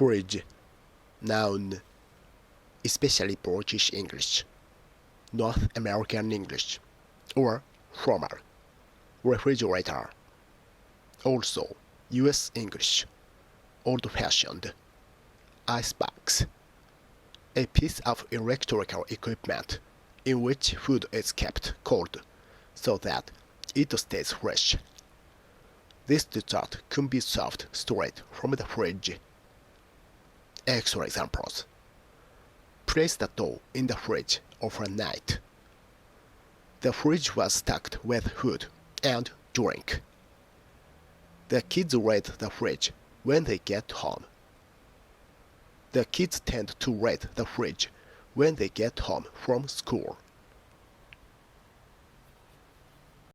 Fridge, noun, especially British English, North American English, or formal, refrigerator. Also, US English, old-fashioned, icebox, a piece of electrical equipment in which food is kept cold so that it stays fresh. This dessert can be served straight from the fridge. Extra examples. Place the dough in the fridge overnight. The fridge was stocked with food and drink. The kids raid the fridge when they get home. The kids tend to raid the fridge when they get home from school.